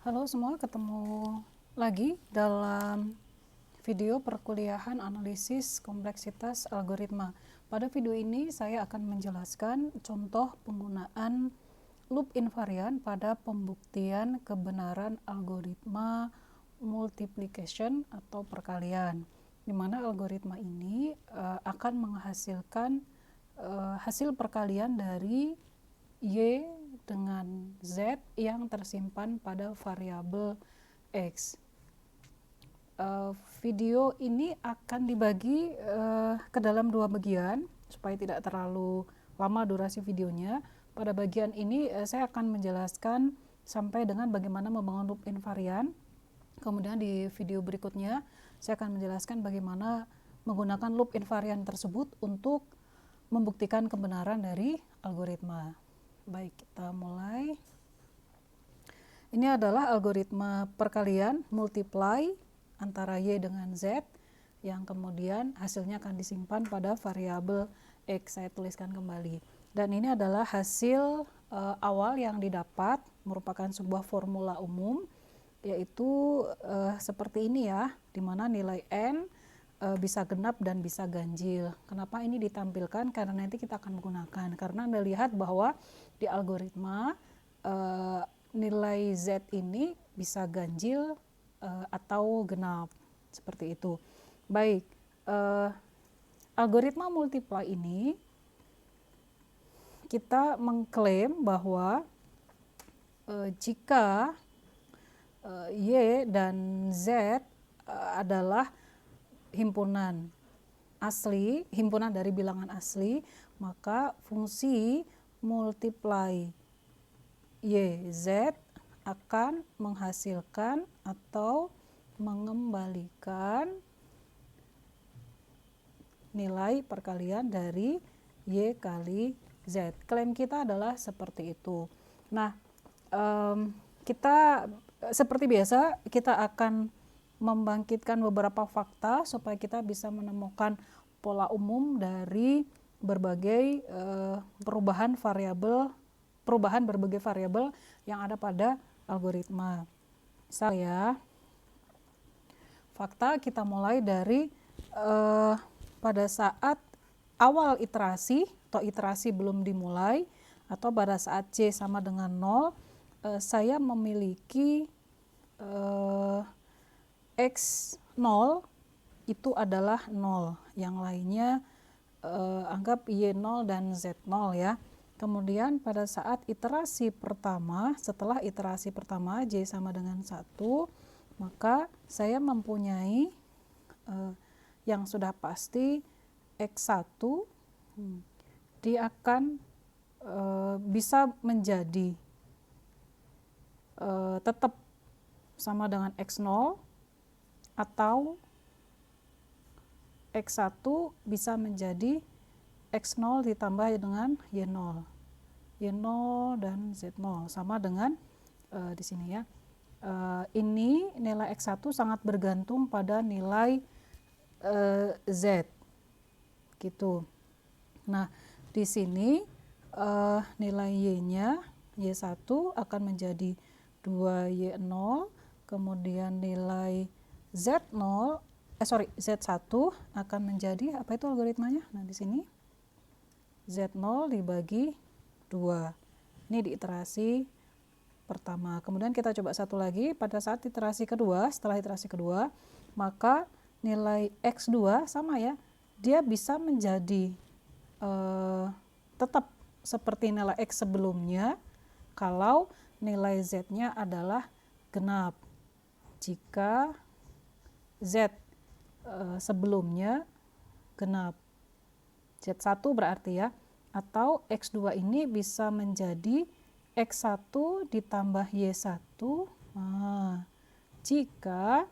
Halo semua, ketemu lagi dalam video perkuliahan analisis kompleksitas algoritma. Pada video ini saya akan menjelaskan contoh penggunaan loop invarian pada pembuktian kebenaran algoritma multiplication atau perkalian, di mana algoritma ini akan menghasilkan hasil perkalian dari Y dengan Z yang tersimpan pada variabel X. Video ini akan dibagi ke dalam dua bagian supaya tidak terlalu lama durasi videonya. Pada bagian ini saya akan menjelaskan sampai dengan bagaimana membangun loop invarian. Kemudian di video berikutnya saya akan menjelaskan bagaimana menggunakan loop invarian tersebut untuk membuktikan kebenaran dari algoritma. Baik, kita mulai. Ini adalah algoritma perkalian multiply antara Y dengan Z yang kemudian hasilnya akan disimpan pada variabel X. Saya tuliskan kembali. Dan ini adalah hasil awal yang didapat, merupakan sebuah formula umum, yaitu seperti ini ya, di mana nilai N bisa genap dan bisa ganjil. Kenapa ini ditampilkan? Karena nanti kita akan menggunakan. Karena Anda lihat bahwa di algoritma nilai Z ini bisa ganjil atau genap, seperti itu. Baik, algoritma multiply ini kita mengklaim bahwa jika Y dan Z adalah himpunan asli, himpunan dari bilangan asli, maka fungsi multiply YZ akan menghasilkan atau mengembalikan nilai perkalian dari Y kali Z. Klaim kita adalah seperti itu. Nah, kita seperti biasa kita akan membangkitkan beberapa fakta supaya kita bisa menemukan pola umum dari berbagai perubahan berbagai variabel yang ada pada algoritma. Misal ya, fakta kita mulai dari pada saat awal iterasi atau iterasi belum dimulai, atau pada saat C sama dengan 0, saya memiliki X0 itu adalah 0, yang lainnya anggap Y0 dan Z0 ya. Kemudian pada saat iterasi pertama, setelah iterasi pertama J sama dengan 1, maka saya mempunyai yang sudah pasti X1 dia akan bisa menjadi tetap sama dengan X0, atau X1 bisa menjadi X0 ditambah dengan Y0. Y0 dan Z0 sama dengan di sini ya. Ini nilai X1 sangat bergantung pada nilai Z. Gitu. Nah, di sini nilai Y-nya Y1 akan menjadi 2Y0, kemudian nilai Z1 akan menjadi, apa itu algoritmanya? Nah, di sini Z0 dibagi 2. Ini di iterasi pertama. Kemudian kita coba satu lagi, pada saat iterasi kedua, setelah iterasi kedua, maka nilai X2 sama ya, dia bisa menjadi tetap seperti nilai X sebelumnya kalau nilai Z-nya adalah genap. Jika Z sebelumnya genap, Z1 berarti ya, atau X2 ini bisa menjadi X1 ditambah Y1 jika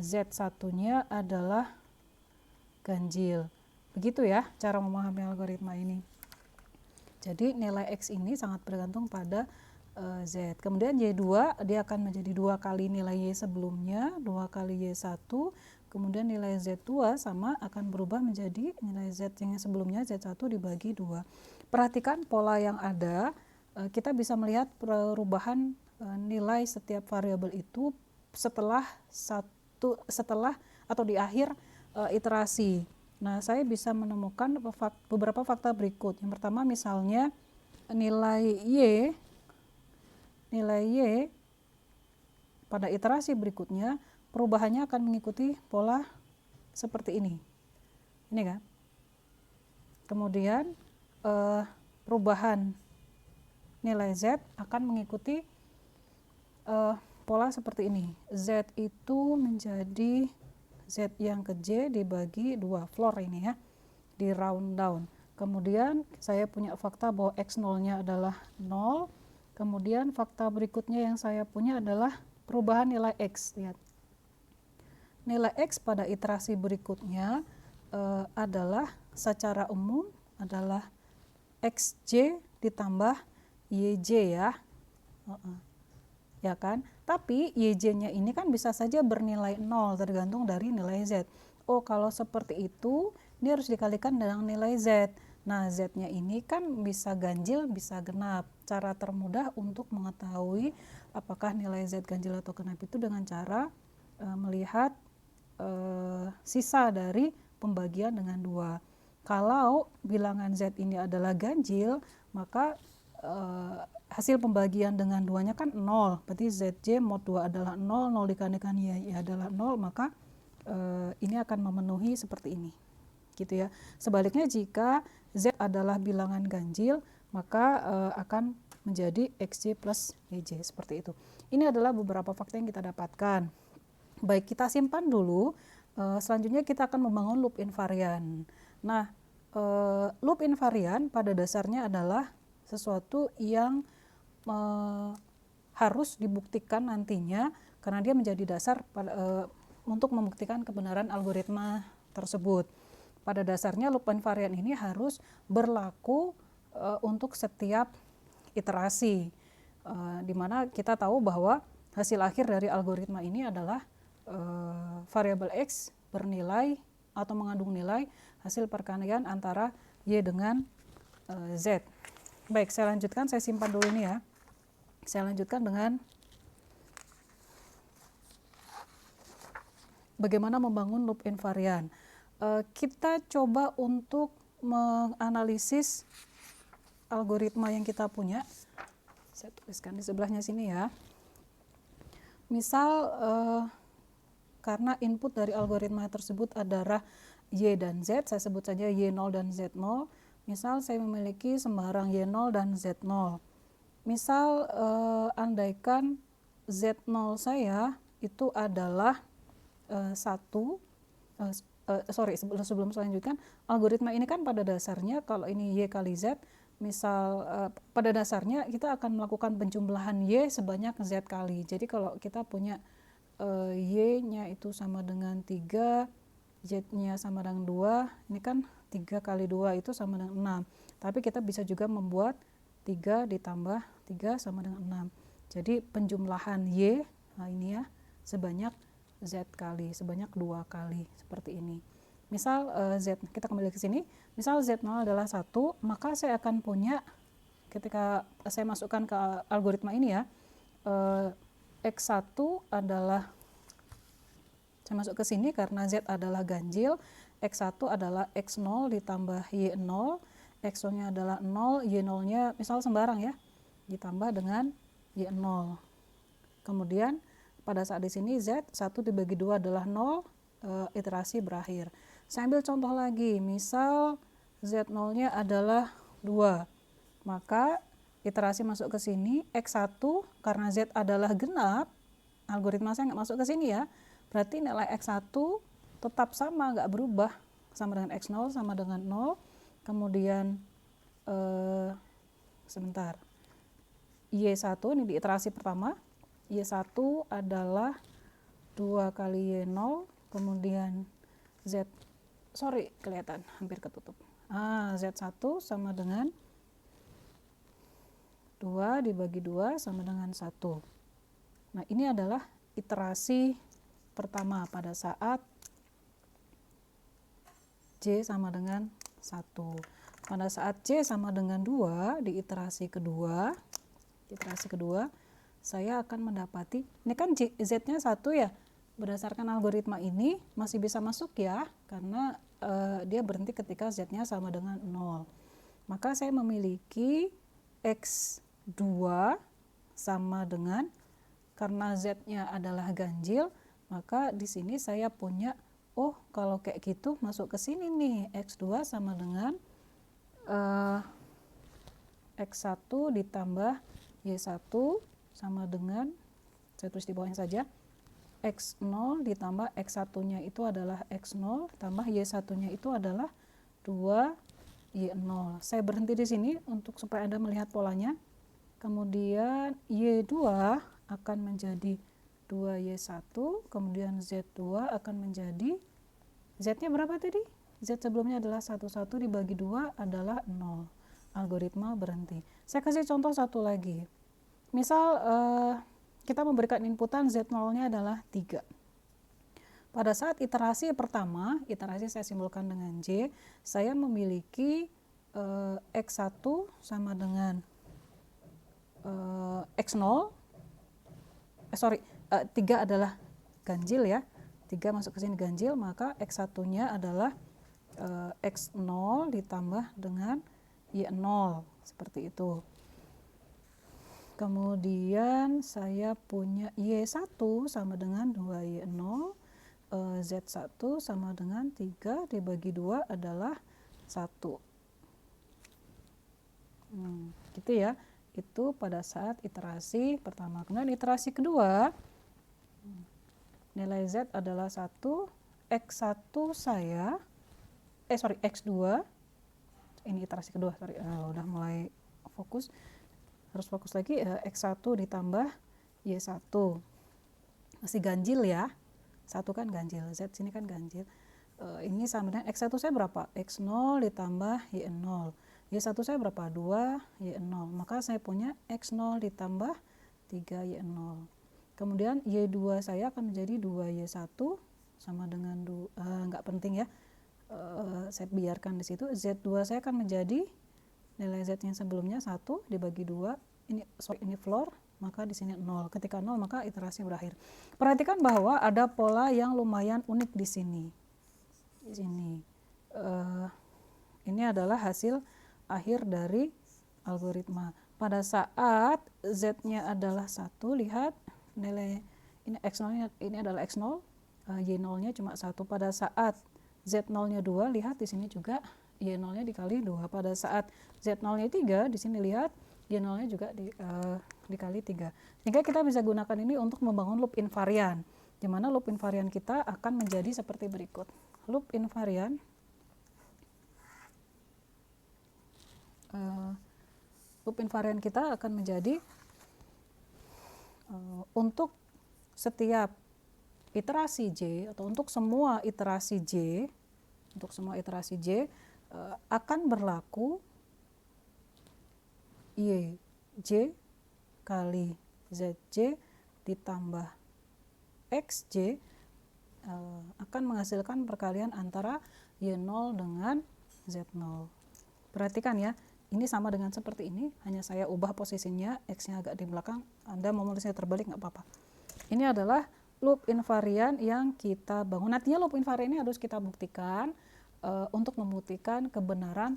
Z1-nya adalah ganjil. Begitu ya cara memahami algoritma ini. Jadi nilai X ini sangat bergantung pada Z. Kemudian Y2 dia akan menjadi 2 kali nilai Y sebelumnya, 2 kali Y1, kemudian nilai Z2 sama akan berubah menjadi nilai Z yang sebelumnya Z1 dibagi 2. Perhatikan pola yang ada, kita bisa melihat perubahan nilai setiap variabel itu setelah atau di akhir iterasi. Nah, saya bisa menemukan beberapa fakta berikut. Yang pertama misalnya nilai Y pada iterasi berikutnya perubahannya akan mengikuti pola seperti ini. Ini kan. Kemudian perubahan nilai Z akan mengikuti pola seperti ini. Z itu menjadi Z yang ke J dibagi 2, floor ini ya, di round down. Kemudian saya punya fakta bahwa X0-nya adalah 0. Kemudian fakta berikutnya yang saya punya adalah perubahan nilai X. Lihat. Nilai X pada iterasi berikutnya adalah secara umum adalah XJ ditambah YJ ya. Ya kan? Tapi YJ-nya ini kan bisa saja bernilai 0 tergantung dari nilai Z. Oh, kalau seperti itu, ini harus dikalikan dengan nilai Z. Nah, Z-nya ini kan bisa ganjil, bisa genap. Cara termudah untuk mengetahui apakah nilai Z ganjil atau genap itu dengan cara melihat sisa dari pembagian dengan 2. Kalau bilangan Z ini adalah ganjil, maka hasil pembagian dengan 2-nya kan 0, berarti ZJ mod 2 adalah 0, 0 dikalikan Y adalah 0, maka ini akan memenuhi seperti ini, gitu ya. Sebaliknya jika Z adalah bilangan ganjil, maka akan menjadi XJ plus YJ, seperti itu. Ini adalah beberapa fakta yang kita dapatkan. Baik, kita simpan dulu, selanjutnya kita akan membangun loop invarian. Nah, loop invarian pada dasarnya adalah sesuatu yang harus dibuktikan nantinya karena dia menjadi dasar untuk membuktikan kebenaran algoritma tersebut. Pada dasarnya loop invarian ini harus berlaku untuk setiap iterasi, di mana kita tahu bahwa hasil akhir dari algoritma ini adalah variabel X bernilai atau mengandung nilai hasil perkalian antara Y dengan Z. Baik, saya lanjutkan, saya simpan dulu ini ya. Saya lanjutkan dengan bagaimana membangun loop invarian. Kita coba untuk menganalisis algoritma yang kita punya. Saya tuliskan di sebelahnya sini ya. Misal karena input dari algoritma tersebut adalah Y dan Z, saya sebut saja Y0 dan Z0. Misal saya memiliki sembarang Y0 dan Z0. Misal andaikan Z0 saya itu adalah 1, sebelum selanjutkan, algoritma ini kan pada dasarnya kalau ini Y kali Z, misal pada dasarnya kita akan melakukan penjumlahan Y sebanyak Z kali. Jadi kalau kita punya Y-nya itu sama dengan 3, Z-nya sama dengan 2, ini kan 3 kali 2 itu sama dengan 6. Tapi kita bisa juga membuat 3 ditambah 3 sama dengan 6. Jadi penjumlahan Y, nah ini ya, sebanyak Z kali, sebanyak 2 kali, seperti ini. Misal Z, kita kembali ke sini, misal Z0 adalah 1, maka saya akan punya, ketika saya masukkan ke algoritma ini ya, X1 adalah, saya masuk ke sini karena Z adalah ganjil, X1 adalah X0 ditambah Y0, X0-nya adalah 0, Y0-nya misal sembarang ya, ditambah dengan Y0. Kemudian pada saat di sini Z 1 dibagi 2 adalah 0, iterasi berakhir. Saya ambil contoh lagi, misal Z0-nya adalah 2, maka iterasi masuk ke sini, X1 karena Z adalah genap, algoritma saya nggak masuk ke sini ya, berarti nilai X1 tetap sama, nggak berubah, sama dengan X0 sama dengan 0. Kemudian sebentar, Y1 ini di iterasi pertama, Y1 adalah 2 kali Y0, kemudian Z, kelihatan hampir ketutup, Z1 sama dengan 2 dibagi 2 sama dengan 1. Nah, ini adalah iterasi pertama pada saat J sama dengan 1. Pada saat C sama dengan 2 di iterasi kedua saya akan mendapati, ini kan Z-nya 1 ya, berdasarkan algoritma ini masih bisa masuk ya, karena dia berhenti ketika Z-nya sama dengan 0. Maka saya memiliki X2 sama dengan, karena Z-nya adalah ganjil, maka di sini saya punya, oh kalau kayak gitu masuk ke sini nih, X2 sama dengan X1 ditambah Y1 sama dengan, saya tulis di bawahnya saja, X0 ditambah X1-nya itu adalah X0 tambah Y1-nya itu adalah 2Y0. Saya berhenti di sini untuk supaya Anda melihat polanya. Kemudian Y2 akan menjadi 2Y1, kemudian Z2 akan menjadi, Z-nya berapa tadi? Z sebelumnya adalah 1 dibagi 2 adalah 0. Algoritma berhenti. Saya kasih contoh satu lagi. Misal kita memberikan inputan Z0-nya adalah 3. Pada saat iterasi pertama, iterasi saya simbolkan dengan J, saya memiliki X1 sama dengan X0, 3 adalah ganjil ya, 3 masuk ke sini ganjil, maka X1-nya adalah X0 ditambah dengan Y0, seperti itu. Kemudian saya punya Y1 sama dengan 2Y0, Z1 sama dengan 3 dibagi 2 adalah 1. Gitu ya, itu pada saat iterasi pertama. Kemudian iterasi kedua, nilai Z adalah 1, X1 saya, X2, ini iterasi kedua, udah mulai fokus, harus fokus lagi, X1 ditambah Y1, masih ganjil ya, 1 kan ganjil, Z sini kan ganjil, ini sama dengan X1 saya berapa? X0 ditambah Y0, Y1 saya berapa? 2Y0, maka saya punya X0 ditambah 3Y0. Kemudian Y2 saya akan menjadi 2Y1 sama dengan, nggak penting ya, saya biarkan di situ. Z2 saya akan menjadi nilai Z yang sebelumnya 1 dibagi 2, ini floor, maka di sini 0. Ketika 0 maka iterasi berakhir. Perhatikan bahwa ada pola yang lumayan unik di sini. Di sini. Ini adalah hasil akhir dari algoritma. Pada saat Z-nya adalah 1, lihat nilai ini X0-nya, ini adalah X0, Y0-nya cuma 1. Pada saat Z0-nya 2, lihat di sini juga Y0-nya dikali 2. Pada saat Z0-nya 3, di sini lihat Y0-nya juga dikali 3. Sehingga kita bisa gunakan ini untuk membangun loop invarian, di mana loop invarian kita akan menjadi seperti berikut. Loop invarian kita akan menjadi untuk setiap iterasi J atau untuk semua iterasi J, akan berlaku YJ kali ZJ ditambah XJ akan menghasilkan perkalian antara Y0 dengan Z0. Perhatikan ya, ini sama dengan seperti ini, hanya saya ubah posisinya, X-nya agak di belakang. Anda mau menulisnya terbalik nggak apa-apa. Ini adalah loop invarian yang kita bangun. Nantinya loop invarian ini harus kita buktikan untuk membuktikan kebenaran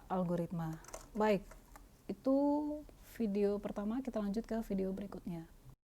algoritma. Baik, itu video pertama, kita lanjut ke video berikutnya.